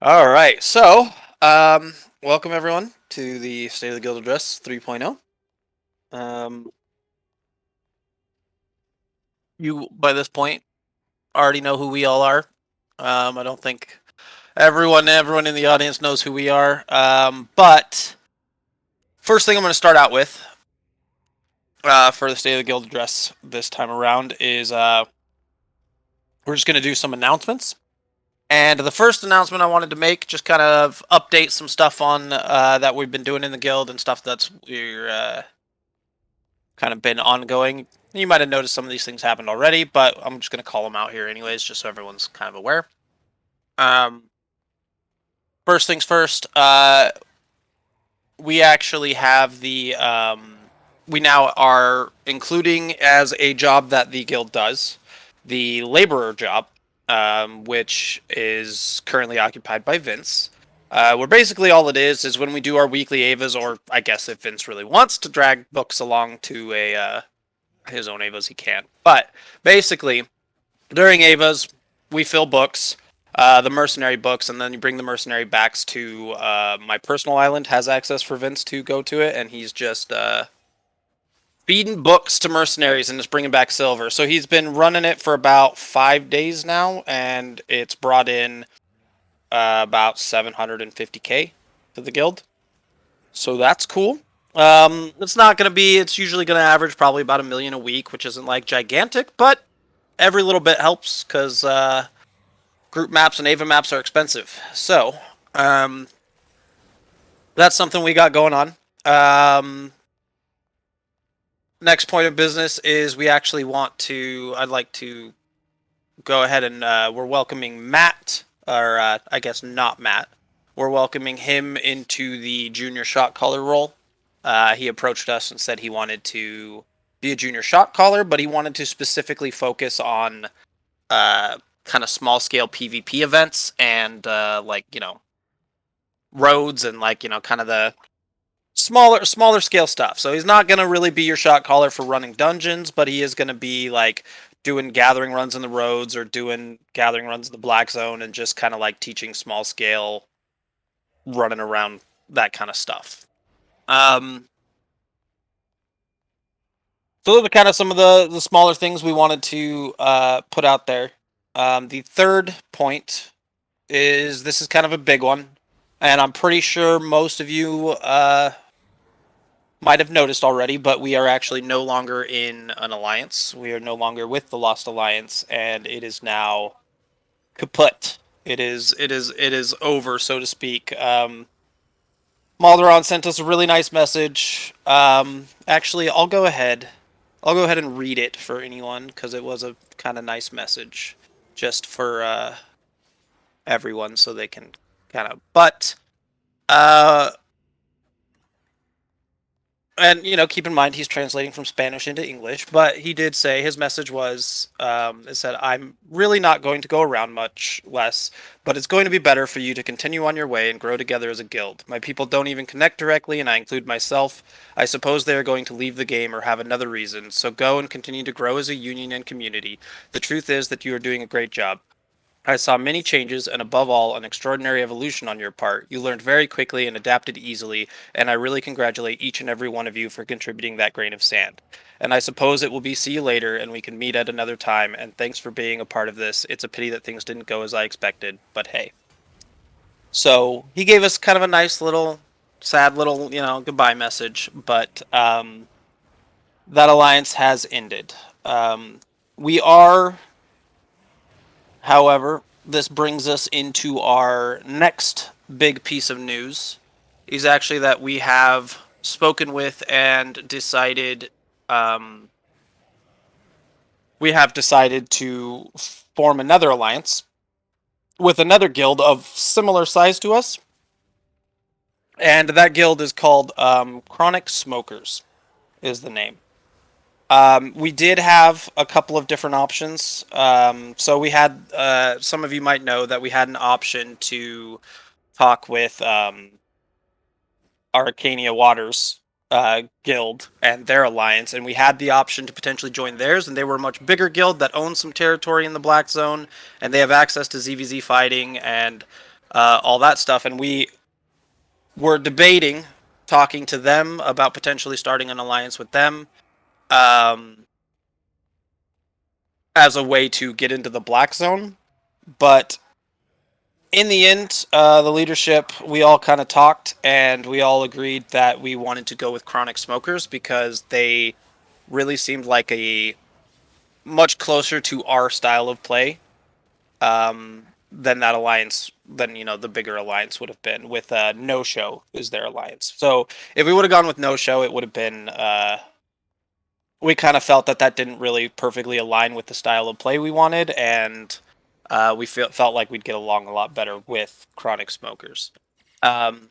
All right, so um, welcome everyone to the State of the Guild Address 3.0. Um, you by this point already know who we all are. I don't think everyone in the audience knows who we are. But first thing I'm going to start out with for the State of the Guild Address this time around is we're just going to do some announcements. And the first announcement I wanted to make, just kind of update some stuff on that we've been doing in the guild and stuff that's we're kind of been ongoing. You might have noticed some of these things happened already, but I'm just going to call them out here anyways, just so everyone's kind of aware. Um, First things first, we actually have we now are including as a job that the guild does, the laborer job, which is currently occupied by Vince. Where basically all it is when we do our weekly Avas, or I guess if Vince really wants to drag books along to a his own Avas, he can. But basically, during Avas, we fill books, the mercenary books, and then you bring the mercenary backs to my personal island. Has access for Vince to go to it, and he's just feeding books to mercenaries and just bringing back silver. So he's been running it for about 5 days now, and it's brought in about 750K to the guild. So that's cool. It's not going to be, it's usually going to average probably about 1 million a week, which isn't like gigantic, but every little bit helps because group maps and Ava maps are expensive. So, um, that's something we got going on. Um, Next point of business is we actually I'd like to go ahead and we're welcoming Matt, or I guess not Matt. We're welcoming him into the junior shot caller role. He approached us and said he wanted to be a junior shot caller, but he wanted to specifically focus on kind of small scale PvP events and roads and kind of the smaller scale stuff. So he's not gonna really be your shot caller for running dungeons, but he is gonna be like doing gathering runs in the roads or doing gathering runs in the black zone and just kind of like teaching small scale running around, that kind of stuff. Um, so those are kind of some of the smaller things we wanted to put out there. The third point is this is kind of a big one, and I'm pretty sure most of you might have noticed already, but we are actually no longer in an alliance. We are no longer with the Lost Alliance, and it is now kaput. It is over, so to speak. Malderon sent us a really nice message. Actually, I'll go ahead. I'll go ahead and read it for anyone because it was a kind of nice message, just for everyone, so they can kind of. But uh, and keep in mind he's translating from Spanish into English, but he did say his message was it said, I'm really not going to go around much less, but it's going to be better for you to continue on your way and grow together as a guild. My people don't even connect directly, and I include myself. I suppose they are going to leave the game or have another reason, so go and continue to grow as a union and community. The truth is that you are doing a great job. I saw many changes and, above all, an extraordinary evolution on your part. You learned very quickly and adapted easily, and I really congratulate each and every one of you for contributing that grain of sand. And I suppose it will be see you later, and we can meet at another time, and thanks for being a part of this. It's a pity that things didn't go as I expected, but hey. So, he gave us kind of a nice little, sad little, goodbye message, but that alliance has ended. We are, however, this brings us into our next big piece of news. Is actually that we have spoken with and decided. Um, we have decided to form another alliance with another guild of similar size to us, and that guild is called Chronic Smokers. Is the name. We did have a couple of different options. So we had, some of you might know that we had an option to talk with Arcania Waters guild and their alliance, and we had the option to potentially join theirs, and they were a much bigger guild that owns some territory in the Black Zone, and they have access to ZVZ fighting and all that stuff, and we were debating, talking to them about potentially starting an alliance with them, as a way to get into the black zone. But in the end, the leadership, we all kind of talked, and we all agreed that we wanted to go with Chronic Smokers because they really seemed like a much closer to our style of play, than that alliance, than the bigger alliance would have been with No Show is their alliance. So if we would have gone with No Show, it would have been. We kind of felt that that didn't really perfectly align with the style of play we wanted, and we felt like we'd get along a lot better with Chronic Smokers. Um,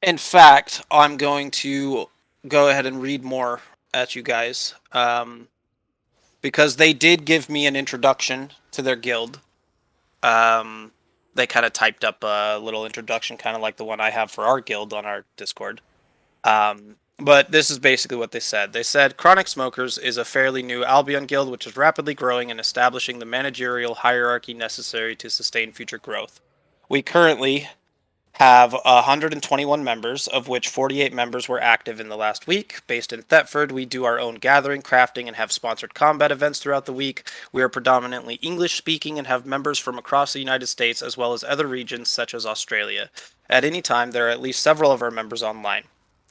in fact, I'm going to go ahead and read more at you guys, because they did give me an introduction to their guild. Um, they kind of typed up a little introduction, kind of like the one I have for our guild on our Discord. But this is basically what they said. They said Chronic Smokers is a fairly new Albion guild which is rapidly growing and establishing the managerial hierarchy necessary to sustain future growth. We currently have 121 members, of which 48 members were active in the last week. Based in Thetford, we do our own gathering, crafting, and have sponsored combat events throughout the week. We are predominantly English speaking and have members from across the United States as well as other regions such as Australia. At any time, there are at least several of our members online.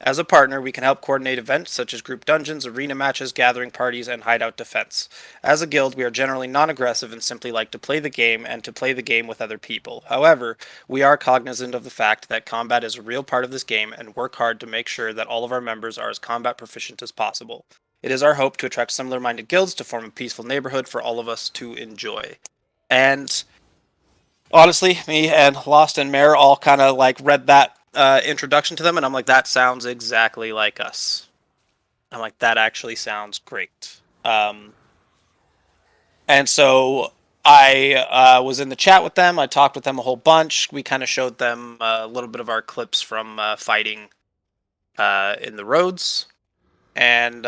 As a partner, we can help coordinate events such as group dungeons, arena matches, gathering parties, and hideout defense. As a guild, we are generally non aggressive and simply like to play the game and to play the game with other people. However, we are cognizant of the fact that combat is a real part of this game and work hard to make sure that all of our members are as combat proficient as possible. It is our hope to attract similar minded guilds to form a peaceful neighborhood for all of us to enjoy. And honestly, me and Lost and Mare all kind of like read that introduction to them, and I'm like, that sounds exactly like us. I'm like, that actually sounds great. And so I was in the chat with them. I talked with them a whole bunch. We kind of showed them a little bit of our clips from fighting in the roads. And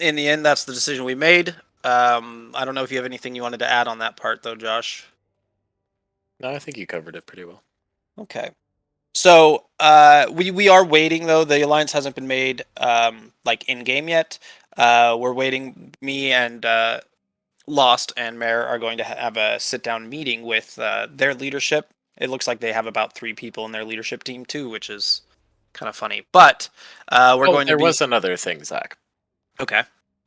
in the end, that's the decision we made. I don't know if you have anything you wanted to add on that part, though, Josh. No, I think you covered it pretty well. Okay. So we are waiting though. The alliance hasn't been made like in game yet. We're waiting. Me and Lost and Mare are going to have a sit down meeting with their leadership. It looks like they have about 3 people in their leadership team too, which is kind of funny. But we're going to There be was another thing, Zach, okay.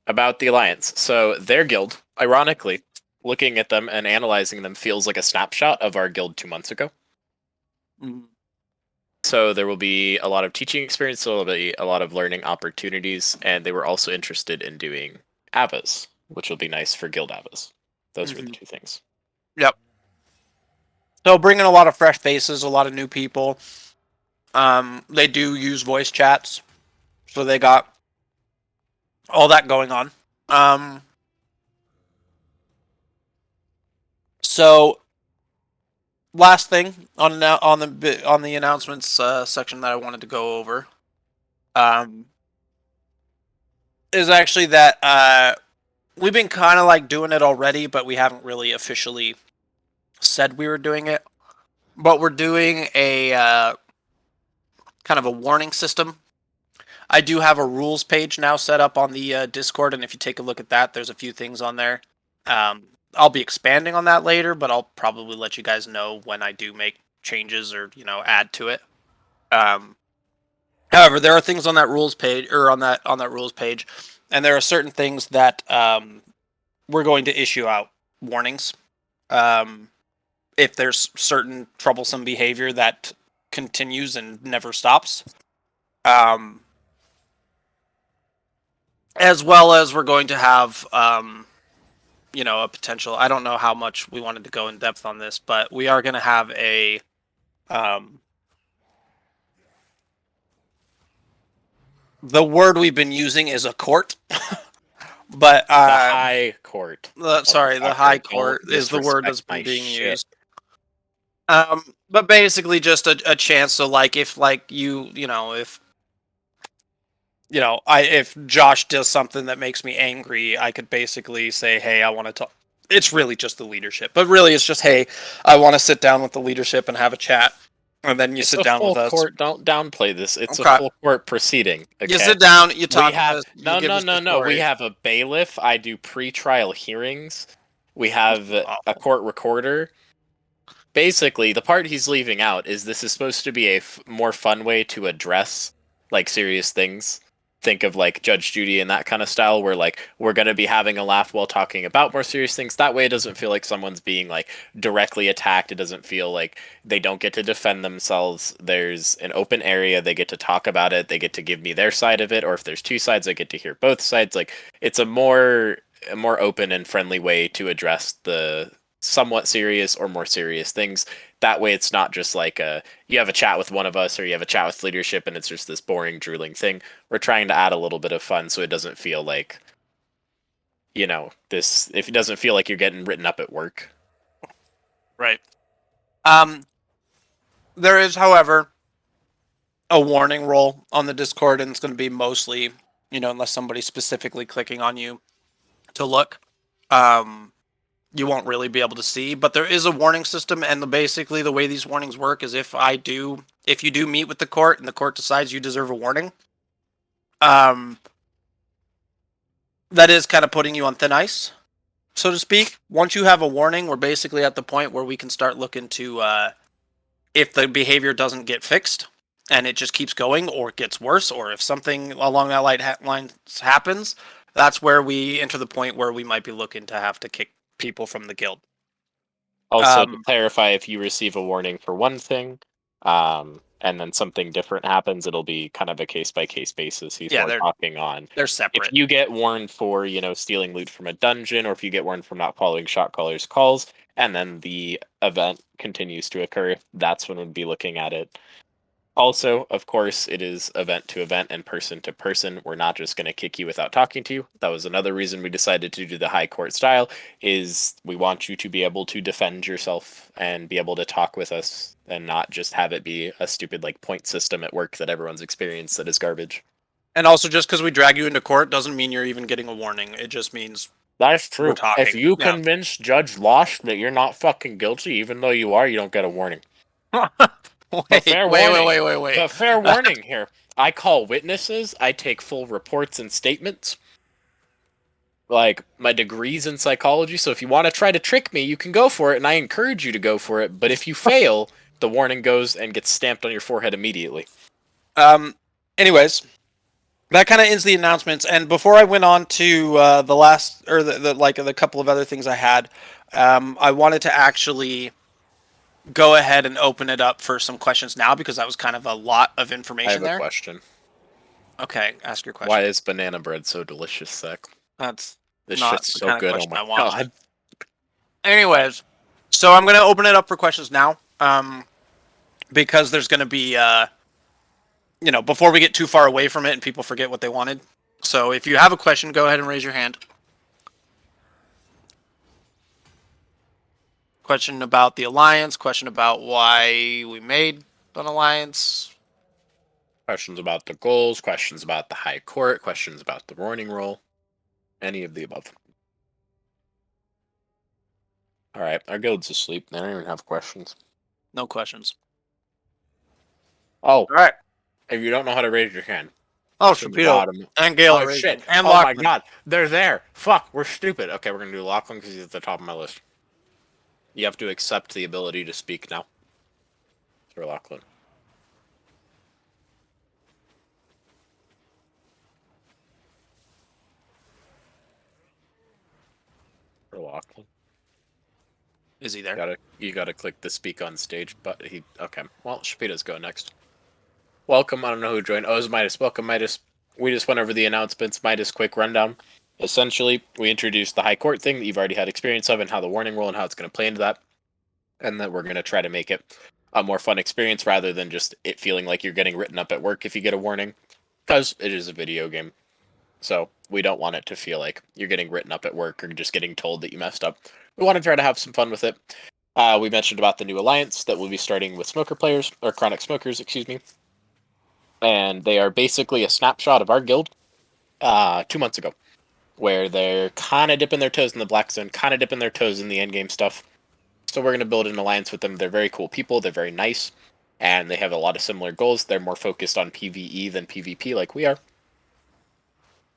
about the Alliance. So their guild, ironically, looking at them and analyzing them feels like a snapshot of our guild 2 months ago. Mm. So there will be a lot of teaching experience, there will be a lot of learning opportunities, and they were also interested in doing AVAs, which will be nice for guild AVAs. Those were the 2 things. Yep. So bringing a lot of fresh faces, a lot of new people. They do use voice chats, so they got all that going on. So last thing on the announcements section that I wanted to go over, is actually that we've been kind of like doing it already, but we haven't really officially said we were doing it. But we're doing a kind of a warning system. I do have a rules page now set up on the Discord, and if you take a look at that, there's a few things on there. I'll be expanding on that later, but I'll probably let you guys know when I do make changes or add to it. However, there are things on that rules page or on that rules page, and there are certain things that we're going to issue out warnings. If there's certain troublesome behavior that continues and never stops. As well as we're going to have a potential. I don't know how much we wanted to go in depth on this, but we are going to have a the word we've been using is a court. But the high court. The high court is the word that's been being used. But basically just a chance. So like if if Josh does something that makes me angry, I could basically say, hey, I want to talk. It's really just the leadership, but really it's just, hey, I want to sit down with the leadership and have a chat, and then you It's sit a down full with us. court. Don't downplay this. It's a Okay. full court proceeding. You Okay. sit down, you We talk have with us, you no, give no, us no, your no. We story. have a bailiff. I do pre-trial hearings. We have a Awful. court recorder. Basically, the part he's leaving out is this is supposed to be a more fun way to address like serious things. Think of like Judge Judy and that kind of style, where like we're gonna be having a laugh while talking about more serious things. That way, it doesn't feel like someone's being like directly attacked. It doesn't feel like they don't get to defend themselves. There's an open area. They get to talk about it. They get to give me their side of it. Or if there's two sides, I get to hear both sides. Like it's a more open and friendly way to address the somewhat serious or more serious things. That way it's not just like you have a chat with one of us or you have a chat with leadership and it's just this boring drooling thing. We're trying to add a little bit of fun so it doesn't feel like this if it doesn't feel like you're getting written up at work. Right. There is, however, a warning roll on the Discord, and it's going to be mostly, unless somebody's specifically clicking on you to look, you won't really be able to see. But there is a warning system, and basically the way these warnings work is if you do meet with the court and the court decides you deserve a warning, that is kind of putting you on thin ice, so to speak. Once you have a warning, we're basically at the point where we can start looking to if the behavior doesn't get fixed and it just keeps going or it gets worse, or if something along that line happens, that's where we enter the point where we might be looking to have to kick people from the guild. Also, to clarify, if you receive a warning for one thing, and then something different happens, it'll be kind of a case-by-case basis. He's more talking on. They're separate. If you get warned for, stealing loot from a dungeon, or if you get warned for not following shot callers' calls, and then the event continues to occur, that's when we'd be looking at it. Also, of course, it is event to event and person to person. We're not just going to kick you without talking to you. That was another reason we decided to do the high court style, is we want you to be able to defend yourself and be able to talk with us and not just have it be a stupid like point system at work that everyone's experienced that is garbage. And also, just because we drag you into court doesn't mean you're even getting a warning. It just means that's true. We're talking. If you convince Judge Losh that you're not fucking guilty, even though you are, you don't get a warning. Wait. The fair warning here. I call witnesses. I take full reports and statements. Like, my degree's in psychology, so if you want to try to trick me, you can go for it, and I encourage you to go for it. But if you fail, the warning goes and gets stamped on your forehead immediately. Anyways, that kind of ends the announcements. And before I went on to the last, or the couple of other things I had, I wanted to actually go ahead and open it up for some questions now, because that was kind of a lot of information there. I have a question. Okay, ask your question. Why is banana bread so delicious, Zach? This shit's so good. Oh my god. Anyways, so I'm going to open it up for questions now, because there's going to be, before we get too far away from it and people forget what they wanted. So if you have a question, go ahead and raise your hand. Question about the Alliance, question about why we made an Alliance. Questions about the goals, questions about the High Court, questions about the warning roll. Any of the above. Alright, our guild's asleep. They don't even have questions. No questions. Oh. Alright. If you don't know how to raise your hand. Oh, Shapiro. And Gale. Oh, shit. And oh Lachlan. My god. They're there. Fuck, we're stupid. Okay, we're gonna do Lachlan because he's at the top of my list. You have to accept the ability to speak now. For Lachlan. For Lachlan. Is he there? You gotta click the speak on stage, but okay. Well, Shapida's go next. Welcome, I don't know who joined. Oh, it's Midas. Welcome, Midas. We just went over the announcements. Midas, quick rundown. Essentially, we introduced the High Court thing that you've already had experience of and how the warning roll and how it's going to play into that. And that we're going to try to make it a more fun experience rather than just it feeling like you're getting written up at work if you get a warning. Because it is a video game. So we don't want it to feel like you're getting written up at work or just getting told that you messed up. We want to try to have some fun with it. We mentioned about the new alliance that will be starting with smoker players, or chronic smokers, excuse me. And they are basically a snapshot of our guild 2 months ago. where they're kind of dipping their toes in the Black Zone, kind of dipping their toes in the endgame stuff. So we're going to build an alliance with them. They're very cool people. They're very nice, and they have a lot of similar goals. They're more focused on PvE than PvP, like we are.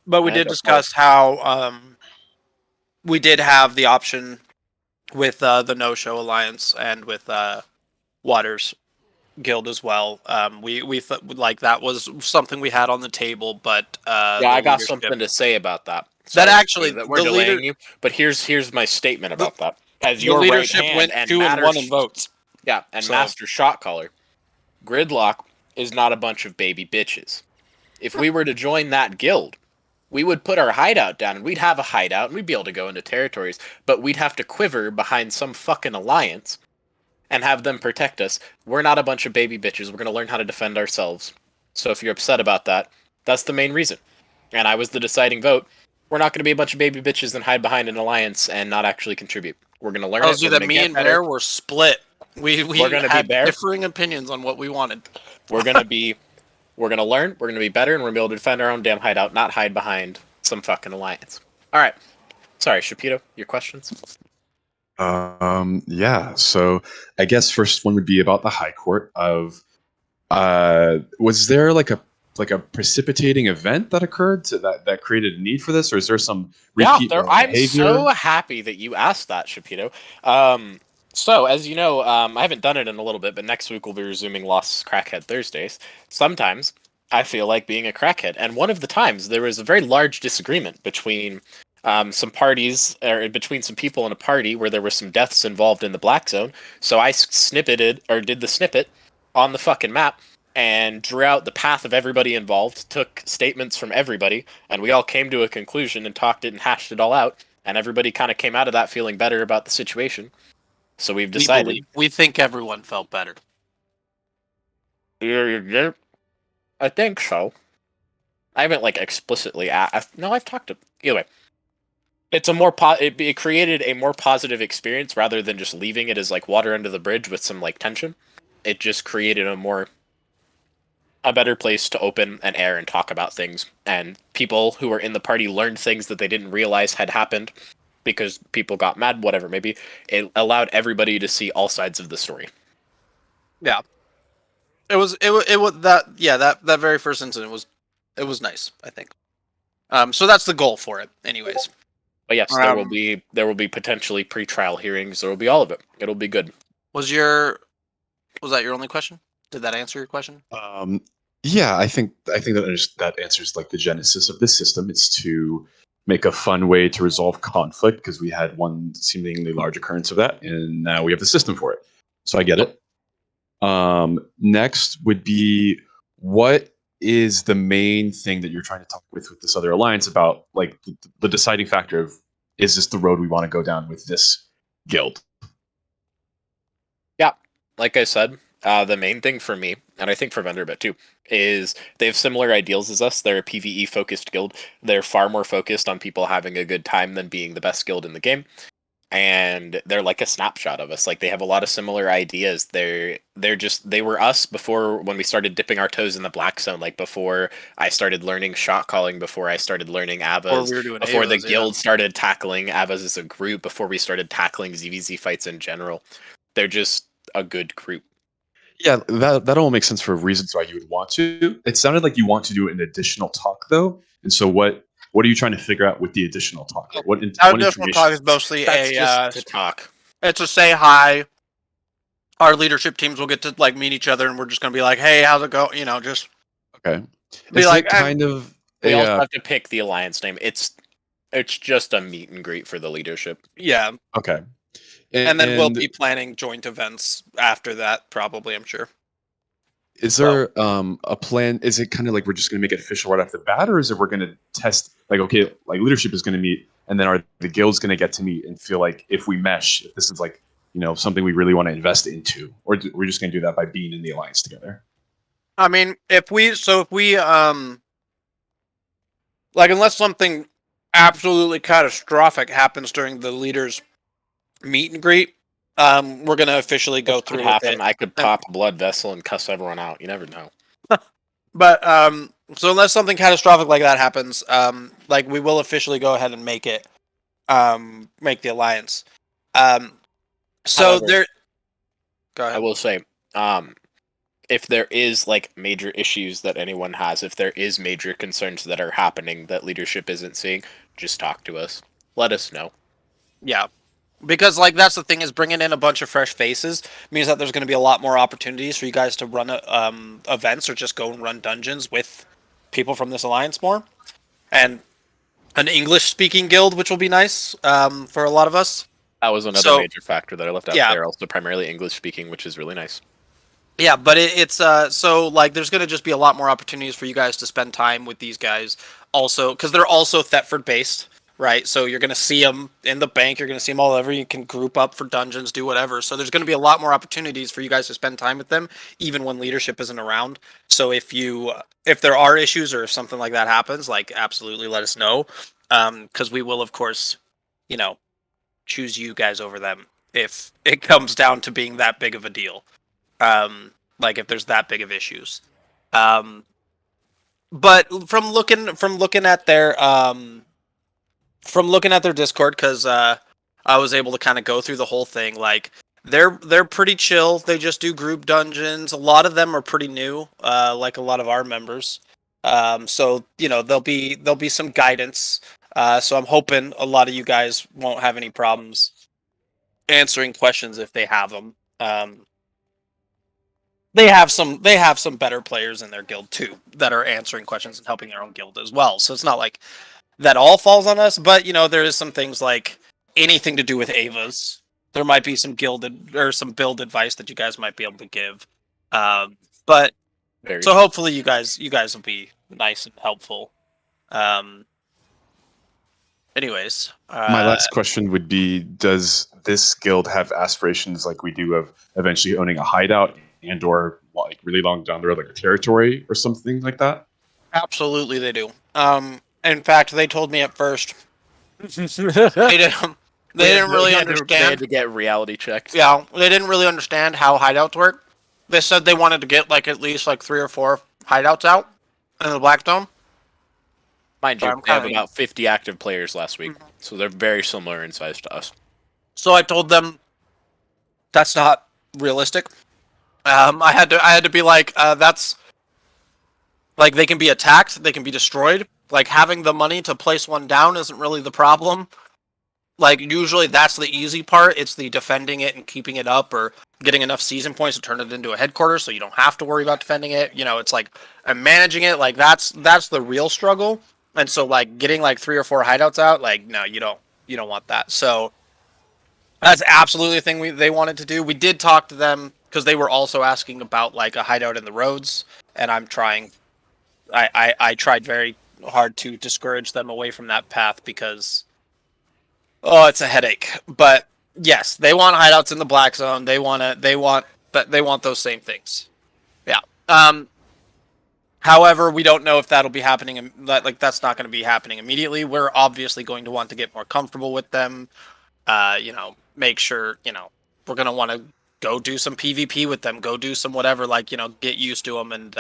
But we did discuss how we did have the option with the No Show Alliance and with Waters Guild as well. We like that was something we had on the table, but yeah, I got something to say about that. That actually, that we're delaying you, but here's my statement about that. As the your leadership right hand went and 2-1 in votes. Yeah, and So- Master Shot Caller, Gridlock is not a bunch of baby bitches. If we were to join that guild, we would put our hideout down, and we'd have a hideout, and we'd be able to go into territories, but we'd have to quiver behind some fucking alliance and have them protect us. We're not a bunch of baby bitches. We're going to learn how to defend ourselves. So if you're upset about that, that's the main reason. And I was the deciding vote. We're not going to be a bunch of baby bitches and hide behind an alliance and not actually contribute. We're going to learn tells it. you that me and Bear were split. We gonna had be Bear. differing opinions on what we wanted. We're going to learn, we're going to be better, and we're going to be able to defend our own damn hideout, not hide behind some fucking alliance. All right. Sorry, Shapito, your questions? Yeah. So I guess first one would be about the High Court of was there like a precipitating event that occurred that created a need for this, or is there some repeat I'm behavior? so happy that you asked that, Shapito. So as you know, I haven't done it in a little bit, but next week we'll be resuming Lost Crackhead Thursdays. Sometimes I feel like being a crackhead, and one of the times there was a very large disagreement between some parties, or between some people in a party where there were some deaths involved in the Black Zone. So I did the snippet on the fucking map and drew out the path of everybody involved, took statements from everybody, and we all came to a conclusion and talked it and hashed it all out, and everybody kind of came out of that feeling better about the situation. So we've decided. We think everyone felt better. I think so. I haven't like explicitly asked. No, I've talked to. Either way, it's a more it created a more positive experience rather than just leaving it as like water under the bridge with some like tension. It just created a better place to open and air and talk about things, and people who were in the party learned things that they didn't realize had happened because people got mad, whatever maybe. It allowed everybody to see all sides of the story. Yeah, it was that very first incident was nice, I think. So that's the goal for it, anyways. But yes, there will be potentially pre-trial hearings. There will be all of it. It'll be good. Was that your only question? Did that answer your question? Yeah, I think that answers like the genesis of this system. It's to make a fun way to resolve conflict because we had one seemingly large occurrence of that, and now we have the system for it. So I get it. Next would be, what is the main thing that you're trying to talk with this other alliance about, like the deciding factor of, is this the road we want to go down with this guild? Yeah, like I said, the main thing for me, and I think for Venderbit too, is they have similar ideals as us. They're a PvE focused guild. They're far more focused on people having a good time than being the best guild in the game. And they're like a snapshot of us. Like they have a lot of similar ideas. They were us before, when we started dipping our toes in the Black Zone. Like before I started learning shot calling, before I started learning ABBAs, before the guild started tackling ABBAs as a group, before we started tackling ZVZ fights in general. They're just a good group. Yeah, that all makes sense for reasons why you would want to. It sounded like you want to do an additional talk though, and so what are you trying to figure out with the additional talk? Like what additional talk is mostly just to talk. It's a say hi. Our leadership teams will get to like meet each other, and we're just gonna be like, "Hey, how's it go?" You know, just okay. Be is like, it kind of. We also have to pick the alliance name. It's just a meet and greet for the leadership. Yeah. Okay. And then we'll be planning joint events after that, probably, I'm sure. Is there a plan? Is it kind of like we're just going to make it official right off the bat, or is it we're going to test, like, okay, like leadership is going to meet, and then are the guilds going to get to meet and feel like if we mesh, if this is like, you know, something we really want to invest into, or we're just going to do that by being in the alliance together? I mean, if we like, unless something absolutely catastrophic happens during the leaders' meet and greet, we're gonna officially go through with it. I could pop a blood vessel and cuss everyone out. You never know. But so unless something catastrophic like that happens, like we will officially go ahead and make it, make the alliance. So However, there. Go I ahead. will say, if there is like major issues that anyone has, if there is major concerns that are happening that leadership isn't seeing, just talk to us. Let us know. Yeah. Because like that's the thing is bringing in a bunch of fresh faces means that there's going to be a lot more opportunities for you guys to run events or just go and run dungeons with people from this alliance more, and an English speaking guild, which will be nice for a lot of us. That was another So major factor that I left out. yeah, They're also primarily English speaking, which is really nice. yeah, but it's so like there's going to just be a lot more opportunities for you guys to spend time with these guys also because they're also Thetford based, right? So you're going to see them in the bank, you're going to see them all over. You can group up for dungeons, do whatever. So there's going to be a lot more opportunities for you guys to spend time with them, even when leadership isn't around. So if there are issues or if something like that happens, like absolutely let us know, because we will of course, you know, choose you guys over them if it comes down to being that big of a deal. Like if there's that big of issues. Um, but from looking at their Discord, because I was able to kind of go through the whole thing. Like they're pretty chill. They just do group dungeons. A lot of them are pretty new, like a lot of our members. So you know there'll be some guidance. So I'm hoping a lot of you guys won't have any problems answering questions if they have them. They have some better players in their guild too that are answering questions and helping their own guild as well. So it's not like that all falls on us, but you know there is some things like anything to do with Avas. There might be some or some build advice that you guys might be able to give. But Very so true. hopefully you guys will be nice and helpful. Um, anyways, My last question would be: does this guild have aspirations like we do of eventually owning a hideout and/or like really long down the road, like a territory or something like that? absolutely they do. In fact, they told me at first they didn't they didn't really They understand. had to get reality checked. Yeah, they didn't really understand how hideouts work. They said they wanted to get like at least like 3 or 4 hideouts out in the Blackstone. Mind So you, I'm they have kind of about 50 active players last week, so they're very similar in size to us. so I told them that's not realistic. I had to be like that's like they can be attacked, they can be destroyed. Like having the money to place one down isn't really the problem. Like usually that's the easy part. It's the defending it and keeping it up or getting enough season points to turn it into a headquarters so you don't have to worry about defending it. You know, it's like and managing it like that's the real struggle. And so like getting like 3 or 4 hideouts out, like no, you don't want that. So that's absolutely a thing they wanted to do. We did talk to them because they were also asking about like a hideout in the roads, and I tried very hard to discourage them away from that path because oh, it's a headache. But yes, they want hideouts in the black zone. They want those same things. Yeah. However, we don't know if that'll be happening. That's not going to be happening immediately. We're obviously going to want to get more comfortable with them. Make sure we're going to want to go do some PvP with them. Go do some whatever. Like get used to them and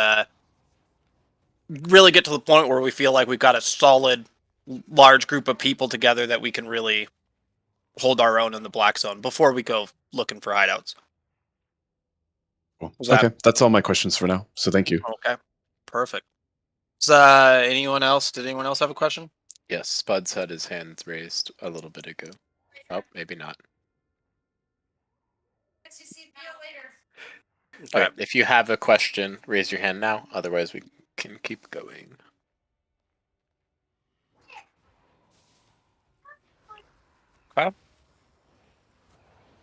really get to the point where we feel like we've got a solid, large group of people together that we can really hold our own in the black zone before we go looking for hideouts. Cool. Was that- Okay, that's all my questions for now. So thank you. Okay, perfect. So, anyone else? Did anyone else have a question? Yes, Spuds had his hands raised a little bit ago. Oh, maybe not. Okay. Okay, if you have a question, raise your hand now. Otherwise, we can keep going. I'm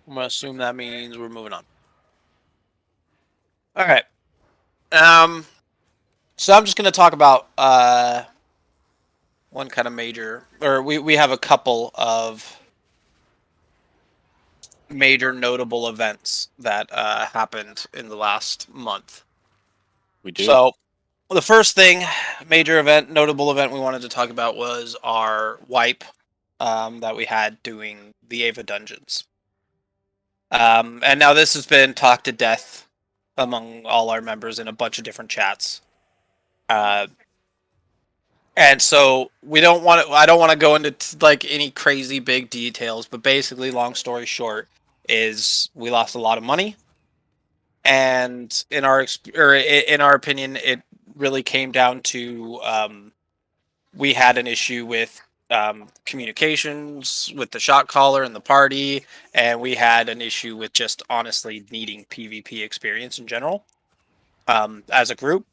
gonna assume that means we're moving on. All right. So I'm just gonna talk about one kind of major, or we have a couple of major notable events that happened in the last month. We do. So the first thing, major event, notable event we wanted to talk about was our wipe that we had doing the Ava dungeons. And now this has been talked to death among all our members in a bunch of different chats. And so we don't want to. I don't want to go into like any crazy big details, but basically, long story short, is we lost a lot of money, and in our opinion, it really came down to we had an issue with communications with the shot caller and the party, and we had an issue with just honestly needing PvP experience in general as a group.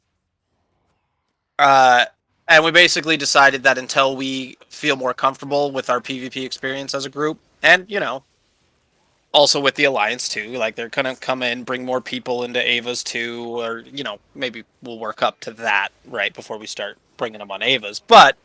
Uh, and we basically decided that until we feel more comfortable with our PvP experience as a group, and also with the alliance too, like they're gonna come in, bring more people into Ava's too, or maybe we'll work up to that right before we start bringing them on Ava's. But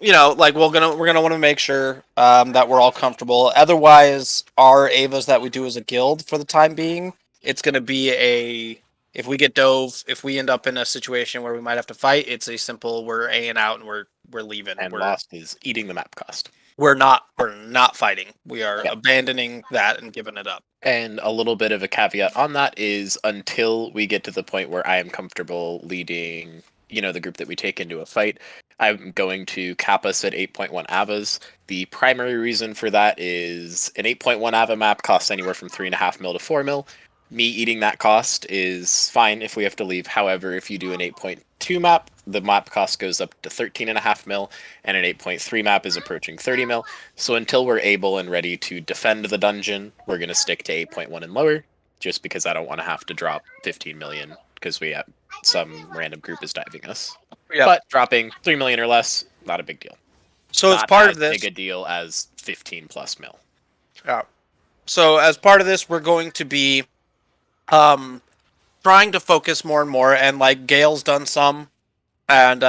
like we're gonna want to make sure that we're all comfortable. Otherwise, our Avas that we do as a guild for the time being, it's gonna be if we get dove, if we end up in a situation where we might have to fight, it's a simple we're A-ing out and we're leaving. And lost is eating the map cost. We're not fighting. We are Yeah. abandoning that and giving it up. And a little bit of a caveat on that is until we get to the point where I am comfortable leading, the group that we take into a fight, I'm going to cap us at 8.1 AVAs. The primary reason for that is an 8.1 AVA map costs anywhere from 3.5 mil to 4 mil. Me eating that cost is fine if we have to leave. However, if you do an 8.2 map, the map cost goes up to 13.5 mil, and an 8.3 map is approaching 30 mil. So until we're able and ready to defend the dungeon, we're going to stick to 8.1 and lower, just because I don't want to have to drop 15 million because we have some random group is diving us. Yep. But dropping 3 million or less, not a big deal. So as Not part as of this, big a deal as 15 plus mil. yeah. So as part of this, we're going to be trying to focus more and more, and like Gail's done some, and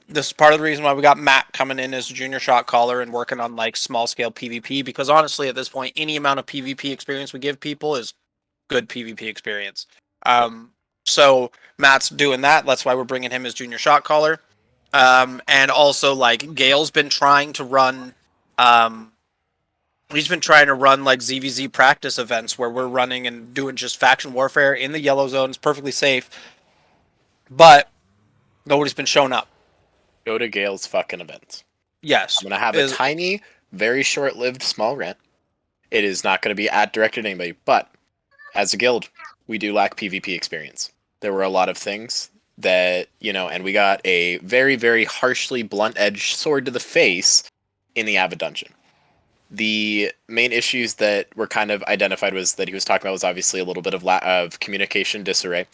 this is part of the reason why we got Matt coming in as a junior shot caller and working on like small scale PvP, because honestly at this point any amount of PvP experience we give people is good PvP experience. So Matt's doing that. That's why we're bringing him as junior shot caller. And also like Gail's been trying to run he's been trying to run like ZVZ practice events where we're running and doing just faction warfare in the yellow zone. It's perfectly safe, but nobody's been showing up. Go to Gale's fucking events. Yes. I'm going to have a tiny, very short-lived small rant. It is not going to be directed at anybody, but as a guild, we do lack PvP experience. There were a lot of things that, and we got a very, very harshly blunt-edged sword to the face in the Avid Dungeon. The main issues that were kind of identified was that he was talking about was obviously a little bit of communication disarray.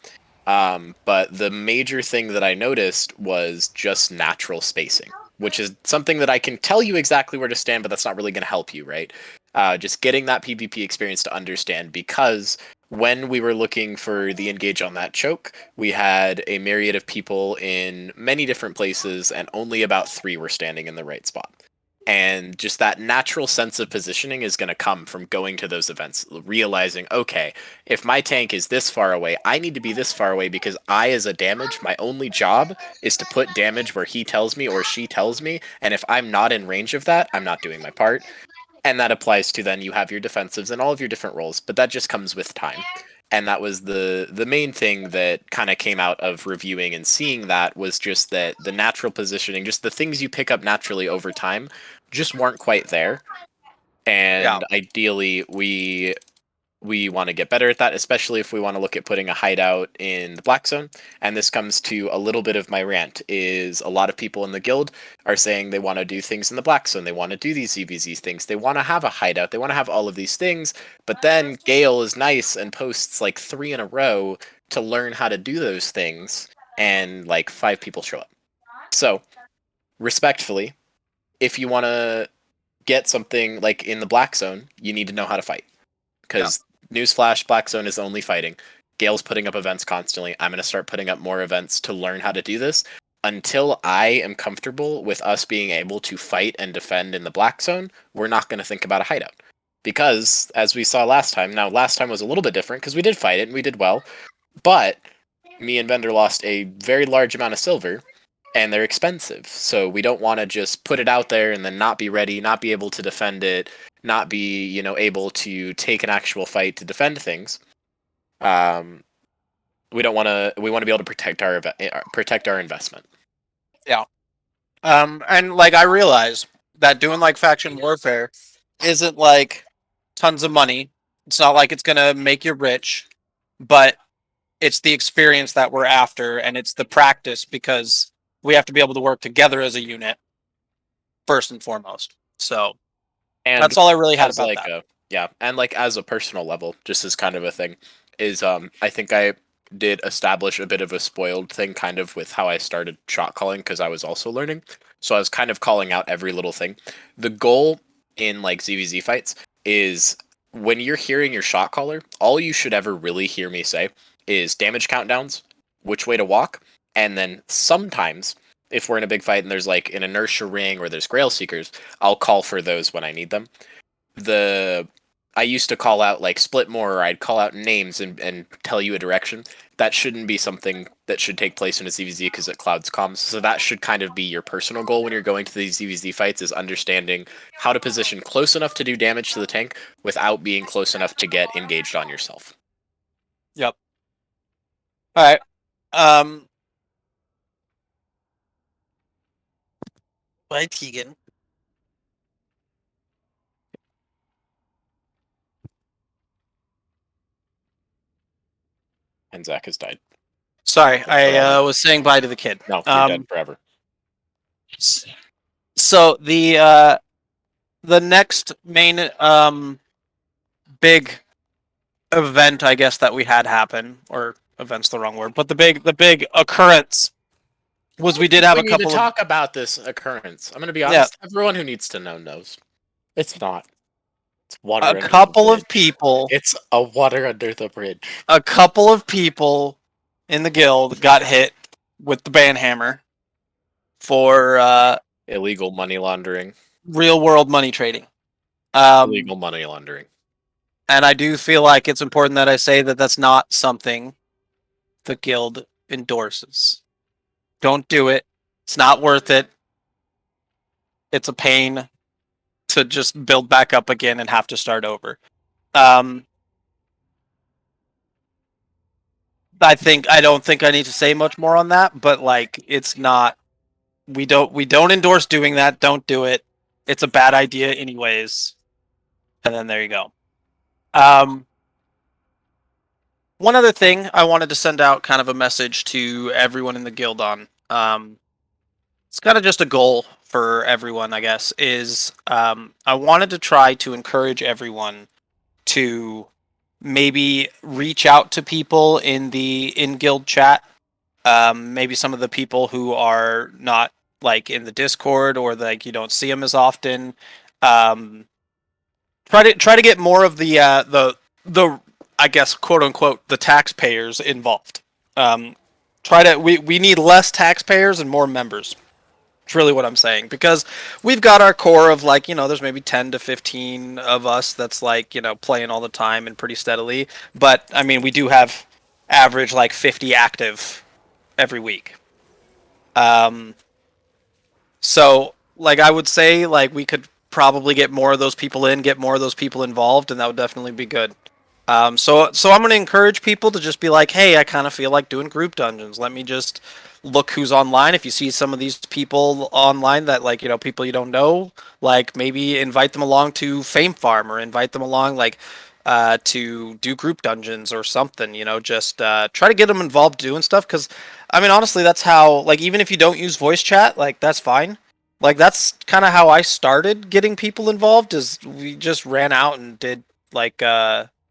But the major thing that I noticed was just natural spacing, which is something that I can tell you exactly where to stand, but that's not really going to help you, right? Just getting that PvP experience to understand, because when we were looking for the engage on that choke, we had a myriad of people in many different places, and only about 3 were standing in the right spot. And just that natural sense of positioning is going to come from going to those events, realizing, okay, if my tank is this far away, I need to be this far away, because I, as a damage, my only job is to put damage where he tells me or she tells me. And if I'm not in range of that, I'm not doing my part. And that applies to then you have your defensives and all of your different roles, but that just comes with time. And that was the main thing that kind of came out of reviewing and seeing that, was just that the natural positioning, just the things you pick up naturally over time, just weren't quite there. And ideally, we want to get better at that, especially if we want to look at putting a hideout in the Black Zone. And this comes to a little bit of my rant, is a lot of people in the guild are saying they want to do things in the Black Zone. They want to do these ZVZ things. They want to have a hideout. They want to have all of these things. But then Gale is nice and posts like 3 in a row to learn how to do those things, and like 5 people show up. So, respectfully, if you want to get something like in the Black Zone, you need to know how to fight. Because newsflash, Black Zone is only fighting. Gale's putting up events constantly. I'm going to start putting up more events to learn how to do this. Until I am comfortable with us being able to fight and defend in the Black Zone, we're not going to think about a hideout. Because, as we saw last time, now last time was a little bit different because we did fight it and we did well, but me and Vendor lost a very large amount of silver, and they're expensive. So we don't want to just put it out there and then not be ready, not be able to defend it, not be, able to take an actual fight to defend things. We want to be able to protect our investment. And like I realize that doing like faction warfare isn't like tons of money. It's not like it's gonna make you rich, but it's the experience that we're after, and it's the practice because we have to be able to work together as a unit first and foremost. So And that's all I really had as about like that. a yeah, and like as a personal level, just as kind of a thing, is I think I did establish a bit of a spoiled thing kind of with how I started shot calling because I was also learning. So I was kind of calling out every little thing. The goal in like ZVZ fights is when you're hearing your shot caller, all you should ever really hear me say is damage countdowns, which way to walk, and then sometimes if we're in a big fight and there's like an inertia ring or there's grail seekers, I'll call for those when I need them. The I used to call out like split more, or I'd call out names and tell you a direction. That shouldn't be something that should take place in a ZVZ because it clouds comms. So that should kind of be your personal goal when you're going to these ZVZ fights, is understanding how to position close enough to do damage to the tank without being close enough to get engaged on yourself. Yep. All right. Bye, Tegan. And Zach has died. Sorry, I Forever. was saying bye to the kid. No, you're dead forever. So the next main big event, I guess, that we had happen, or event's the wrong word, but the big occurrence was we did have We a need couple to of talk about this occurrence. I'm going to be honest. Everyone who needs to know knows. It's not. It's water a under the couple of bridge. people It's a water under the bridge. a couple of people in the guild got hit with the banhammer for Illegal money laundering. real world money trading. Illegal money laundering. And I do feel like it's important that I say that that's not something the guild endorses. Don't do it. It's not worth it. It's a pain to just build back up again and have to start over. I don't think I need to say much more on that, but like it's not we don't endorse doing that. Don't do it. It's a bad idea anyways. And then there you go. One other thing I wanted to send out kind of a message to everyone in the guild on. It's kind of just a goal for everyone, I guess, is I wanted to try to encourage everyone to maybe reach out to people in the in-guild chat. Maybe some of the people who are not like in the Discord or like you don't see them as often. Try to get more of the I guess quote unquote the taxpayers involved. We need less taxpayers and more members. It's really what I'm saying, because we've got our core of like, there's maybe 10 to 15 of us that's like, playing all the time and pretty steadily. But I mean, we do have average like 50 active every week. So like I would say like we could probably get more of those people in, get more of those people involved, and that would definitely be good. So I'm going to encourage people to just be like, hey, I kind of feel like doing group dungeons. Let me just look who's online. If you see some of these people online that like, people you don't know, like maybe invite them along to Fame Farm or invite them along like to do group dungeons or something, just try to get them involved doing stuff. Because, I mean, honestly, that's how, like, even if you don't use voice chat, like, that's fine. Like, that's kind of how I started getting people involved, is we just ran out and did, like,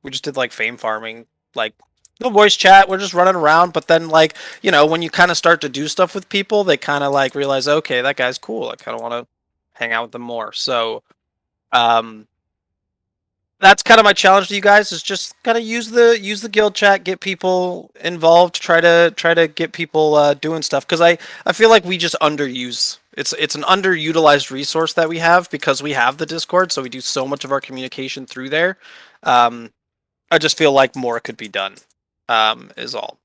we just did, like, fame farming, like, no voice chat, we're just running around. But then, like, when you kind of start to do stuff with people, they kind of, like, realize, okay, that guy's cool. I kind of want to hang out with them more. So, that's kind of my challenge to you guys, is just kind of use the guild chat, get people involved, try to get people doing stuff, because I feel like we just underuse it's an underutilized resource that we have, because we have the Discord, so we do so much of our communication through there. I just feel like more could be done, is all.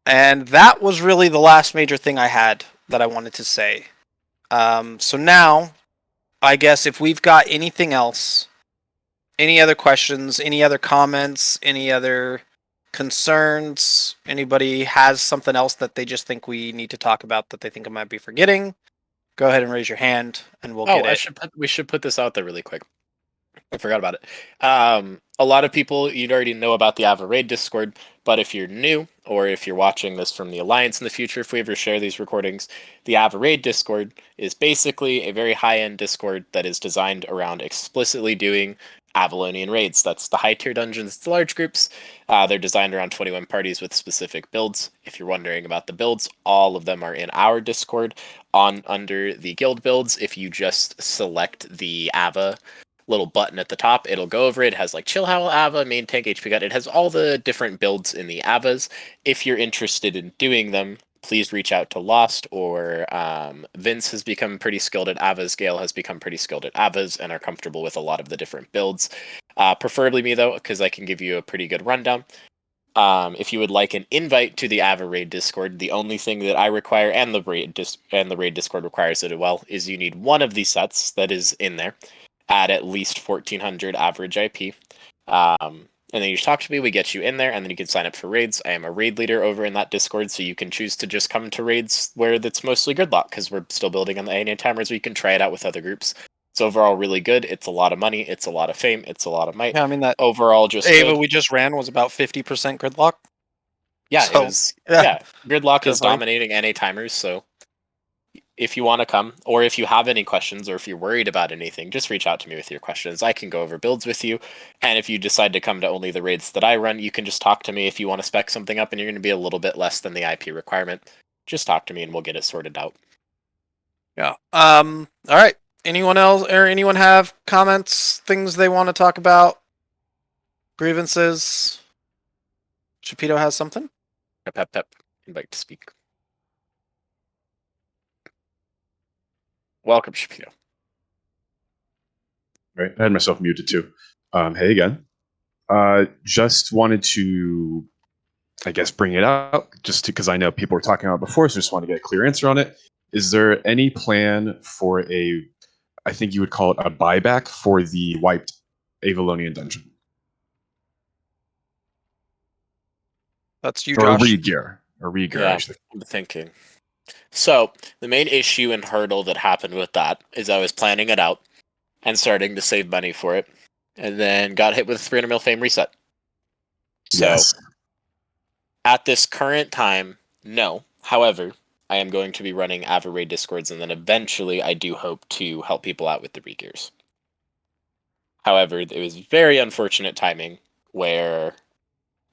And that was really the last major thing I had that I wanted to say. So now, I guess if we've got anything else, any other questions, any other comments, any other concerns? Anybody has something else that they just think we need to talk about that they think I might be forgetting? Go ahead and raise your hand, and we'll Oh, get it. we should put this out there really quick. I forgot about it. A lot of people you'd already know about the Ava Raid Discord, but if you're new or if you're watching this from the Alliance in the future, if we ever share these recordings, the Ava Raid Discord is basically a very high-end Discord that is designed around explicitly doing Avalonian raids. That's the high tier dungeons, the large groups. They're designed around 21 parties with specific builds. If you're wondering about the builds, all of them are in our Discord on under the guild builds. If you just select the Ava little button at the top, it'll go over it. It has like Chill Howl Ava, Main Tank, HP Gun. It has all the different builds in the Avas. If you're interested in doing them, please reach out to Lost or Vince has become pretty skilled at Avas. Gale has become pretty skilled at Avas and are comfortable with a lot of the different builds. Preferably me though, because I can give you a pretty good rundown. If you would like an invite to the Ava Raid Discord, the only thing that I require and the Raid Discord requires it as well is you need one of these sets that is in there at least 1400 average IP. And then you just talk to me, we get you in there, and then you can sign up for raids. I am a raid leader over in that Discord, so you can choose to just come to raids where that's mostly gridlock, because we're still building on the ANA timers, so you can try it out with other groups. It's overall really good. It's a lot of money, it's a lot of fame, it's a lot of might. Yeah, I mean that Overall, just Ava good. we just ran was about 50% gridlock. Yeah, So, it was. Yeah, gridlock is definitely. dominating NA timers, so if you want to come, or if you have any questions, or if you're worried about anything, just reach out to me with your questions. I can go over builds with you. And if you decide to come to only the raids that I run, you can just talk to me. If you want to spec something up and you're going to be a little bit less than the IP requirement, just talk to me and we'll get it sorted out. Yeah. All right. Anyone else or anyone have comments, things they want to talk about? Grievances? Chapito has something? Pep, invite to speak. Welcome, Shapiro. Right, I had myself muted too. Hey again. Just wanted to, I guess, bring it out just because I know people were talking about it before, so just want to get a clear answer on it. Is there any plan for a, I think you would call it a buyback for the wiped Avalonian dungeon? That's you, Or a Josh. re-gear. A re-gear, Yeah, actually. I'm thinking. So, the main issue and hurdle that happened with that is I was planning it out and starting to save money for it, and then got hit with 300 mil fame reset. So, Yes. at this current time, no. However, I am going to be running Ava Raid Discords, and then eventually I do hope to help people out with the re-gears. However, it was very unfortunate timing where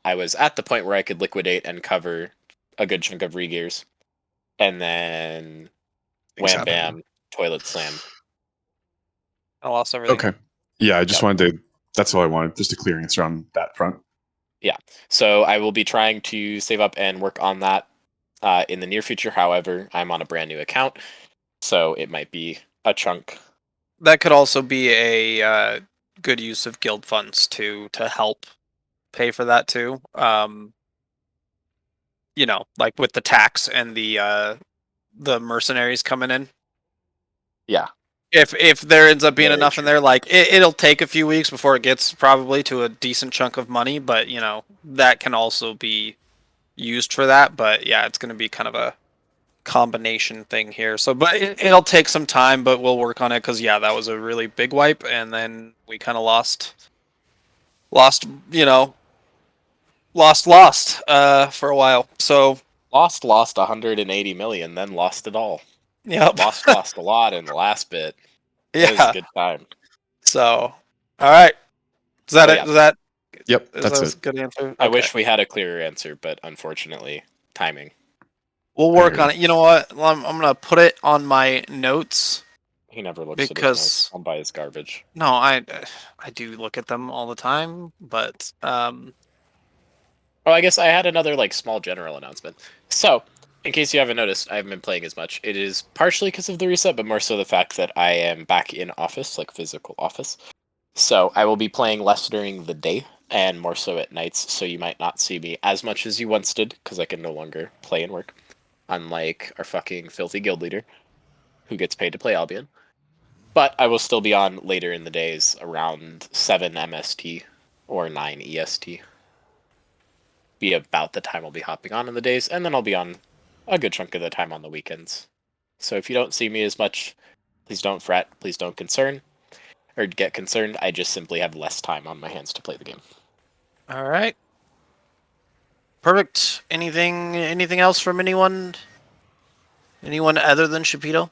I was at the point where I could liquidate and cover a good chunk of re-gears, and then Things wham happen. bam, toilet slam. I lost everything. Okay. Yeah, I just Yep. wanted to, that's all I wanted, just a clear answer on that front. So I will be trying to save up and work on that in the near future. However, I'm on a brand new account, so it might be a chunk. That could also be a good use of guild funds to help pay for that too. You know, like with the tax and the mercenaries coming in. Yeah. If there ends up being Very enough in true. there, like it'll take a few weeks before it gets probably to a decent chunk of money, but you know that can also be used for that. But yeah, it's going to be kind of a combination thing here. So, but it'll take some time, but we'll work on it because yeah, that was a really big wipe, and then we kind of lost, you know, lost for a while. So Lost 180 million, then lost it all. yep, Lost a lot in the last bit. It was a yeah. good time. So, all right, is that But it? yeah. Is that Yep, is that's that it. a good answer? I Okay. wish we had a clearer answer, but unfortunately, timing. We'll I work hear on it. You know what? I'm gonna put it on my notes He never looks at his because notes. I'll buy his garbage. no, I do look at them all the time, but Oh, I guess I had another like small general announcement. So, in case you haven't noticed, I haven't been playing as much. It is partially because of the reset, but more so the fact that I am back in office, like physical office. So I will be playing less during the day and more so at nights. So you might not see me as much as you once did because I can no longer play and work. Unlike our fucking filthy guild leader, who gets paid to play Albion. But I will still be on later in the days around 7 MST or 9 EST. be about the time I'll be hopping on in the days, and then I'll be on a good chunk of the time on the weekends. So if you don't see me as much, please don't fret, please don't get concerned. I just simply have less time on my hands to play the game. All right. Perfect. Anything else from anyone? Anyone other than Shapito?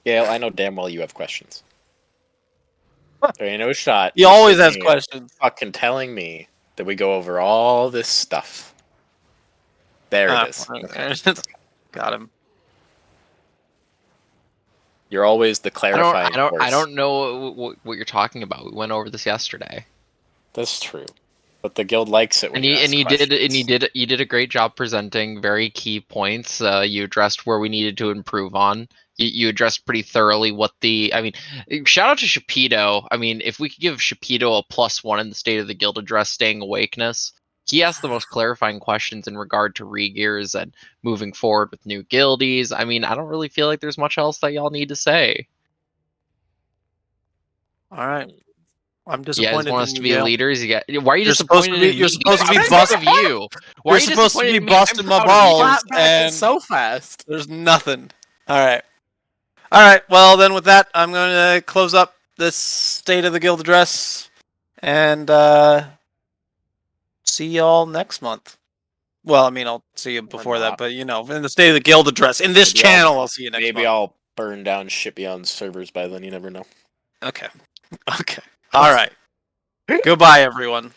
Gail, I know damn well you have questions. There ain't no shot. He you're always sitting has here questions. Fucking telling me that we go over all this stuff. There it is. Got him. You're always the clarifying I force. don't know what you're talking about. We went over this yesterday. That's true, but the guild likes it when you ask questions. You did a great job presenting very key points. You addressed where we needed to improve on. You addressed pretty thoroughly what the. I mean, shout out to Shapito. I mean, if we could give Shapito a +1 in the State of the Guild address, staying awakeness. He asked the most clarifying questions in regard to regears and moving forward with new guildies. I mean, I don't really feel like there's much else that y'all need to say. All right. I'm You disappointed. guys want us in to you, be Gail. leaders? Why are you You're supposed disappointed to be- in you're me? supposed to be I'm bust- proud of you. Why You're are you supposed to disappointed be in me? I'm busting my proud of you. balls. Clap back and- so fast. There's nothing. All right. All right. Well, then with that, I'm going to close up this State of the Guild address and see y'all next month. Well, I mean, I'll see you before that, not. but in the State of the Guild address in this Maybe I'll- channel, I'll see you next Maybe month. I'll burn down Shipyon's servers by then. You never know. Okay. Okay. All right. Goodbye, everyone.